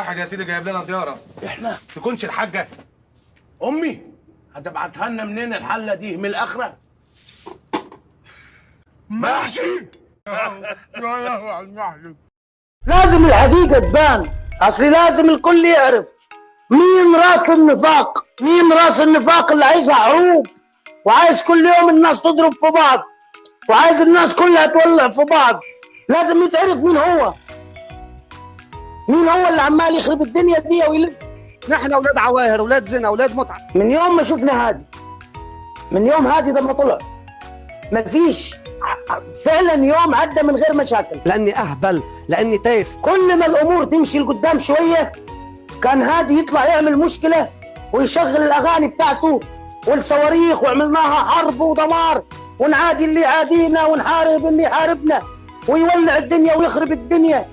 واحد يا سيدي جايب لنا زياره. احنا تكونش الحاجه؟ امي هتبعتها لنا منين الحله دي؟ من الاخره؟ محشي. لازم الحقيقة تبان، أصلي لازم الكل يعرف مين راس النفاق، مين راس النفاق اللي عايزها حروب وعايز كل يوم الناس تضرب في بعض وعايز الناس كلها تولع في بعض. لازم يتعرف مين هو، مين هو اللي عمال يخرب الدنيا دي ويلف. نحن اولاد عواهر، اولاد زنا، اولاد متعه. من يوم ما شفنا هادي، من يوم هادي ده ما طلع، مفيش فعلا يوم عدى من غير مشاكل. لاني اهبل، لاني تايس. كل ما الامور تمشي لقدام شويه كان هادي يطلع يعمل مشكله ويشغل الاغاني بتاعته والصواريخ، وعملناها حرب ودمار ونعادي اللي يعادينا ونحارب اللي يحاربنا ويولع الدنيا ويخرب الدنيا.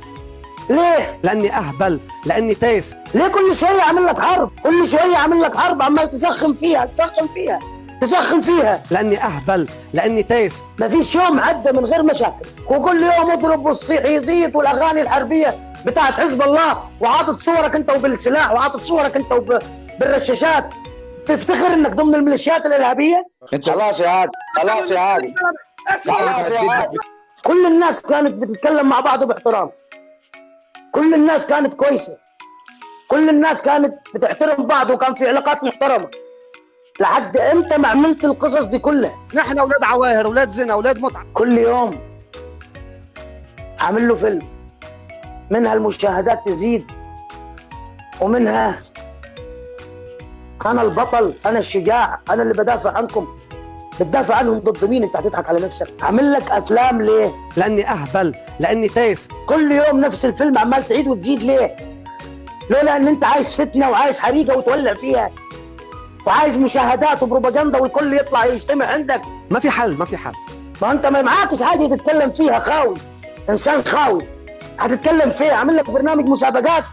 ليه؟ لاني اهبل، لاني تايس. ليه كل شويه عامل لك حرب؟ كل شويه عامل لك حرب، عمال تسخن فيها تسخن فيها تسخن فيها. لاني اهبل، لاني تايس. مفيش يوم عدى من غير مشاكل، وكل يوم اضرب والصيح يزيد والاغاني الحربيه بتاعت حزب الله، وعاطط صورك انت وبالسلاح وعاطط صورك انت بالرشاشات. تفتخر انك ضمن الميليشيات الارهابيه؟ خلاص يا هادي، خلاص يا هادي، خلاص يا هادي. كل الناس كانت بتتكلم مع بعض باحترام، كل الناس كانت كويسه، كل الناس كانت بتحترم بعض وكان في علاقات محترمه. لحد امتى ما عملت القصص دي كلها؟ نحن اولاد عواهر، اولاد زنا، اولاد متعه. كل يوم عامل له فيلم، منها المشاهدات تزيد ومنها انا البطل، انا الشجاع، انا اللي بدافع عنكم. بتدافع عنهم ضد مين؟ انت هتضحك على نفسك. عامل لك افلام ليه؟ لاني اهبل، لاني تايس. كل يوم نفس الفيلم عمال تعيد وتزيد ليه؟ لولا ان انت عايز فتنه وعايز حريقه وتولع فيها وعايز مشاهدات وبروباجندا والكل يطلع يجتمع عندك. ما في حل، ما في حل. ما انت ما معاكش حاجه تتكلم فيها، خاوي، انسان خاوي. هتتكلم فيها؟ عامل لك برنامج مسابقات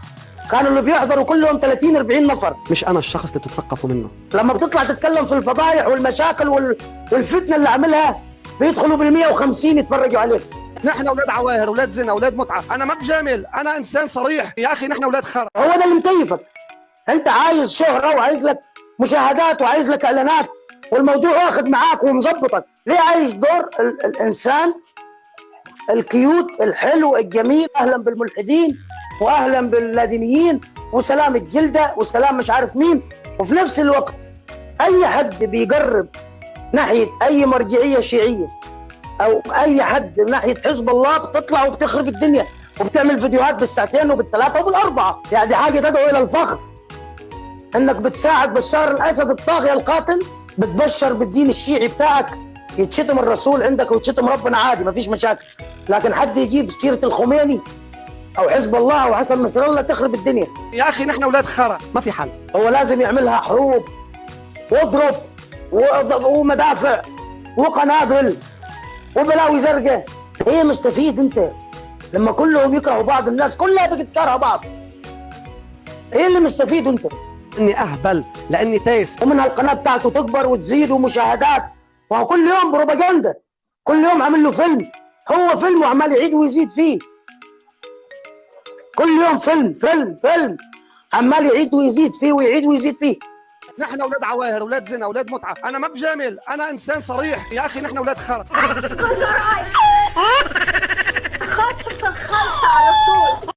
كانوا اللي بيحضروا كلهم 30 40 نفر. مش انا الشخص اللي تتثقفوا منه. لما بتطلع تتكلم في الفضايح والمشاكل والفتنه اللي عاملها بيدخلوا بال150 يتفرجوا عليك. نحن اولاد عواهر، اولاد زنا، اولاد متعه. انا ما بجامل، انا انسان صريح يا اخي. نحن اولاد خرا. هو ده اللي مكيفك. انت عايز شهره وعايز لك مشاهدات وعايز لك اعلانات والموضوع واخد معاك ومظبطك. ليه عايش دور الانسان الكيوت الحلو الجميل، اهلا بالملحدين واهلا باللادينيين وسلام الجلده وسلام مش عارف مين، وفي نفس الوقت اي حد بيقرب ناحيه اي مرجعيه شيعيه او اي حد ناحيه حزب الله بتطلع وبتخرب الدنيا وبتعمل فيديوهات بالساعتين وبالثلاثه وبالاربعه. يعني دي حاجه تدعو الى الفخر انك بتساعد بشار الاسد الطاغيه القاتل، بتبشر بالدين الشيعي بتاعك. يتشتم الرسول عندك ويتشتم ربنا عادي ما فيش مشاكل، لكن حد يجيب سيره الخميني او حزب الله او حسن نصر الله تخرب الدنيا. يا اخي نحن اولاد خرا، ما في حل. هو لازم يعملها حروب واضرب ومدافع وقنابل وبلاوي زرقاء. ايه مستفيد انت لما كلهم يكرهوا بعض؟ الناس كلها بتكره بعض. ايه اللي مستفيد انت؟ اني اهبل، لاني تايس. ومن القناه بتاعته تكبر وتزيد ومشاهدات، وهو كل يوم بروباجندا، كل يوم عامل له فيلم، هو فيلم وعمال يعيد ويزيد فيه. كل يوم فيلم فيلم فيلم عمال يعيد ويزيد فيه ويعيد ويزيد فيه. نحن اولاد عواهر، اولاد زنا، اولاد متعه. انا ما بجامل، انا انسان صريح يا اخي. نحن اولاد خرا. خد شوف الخلطة على طول.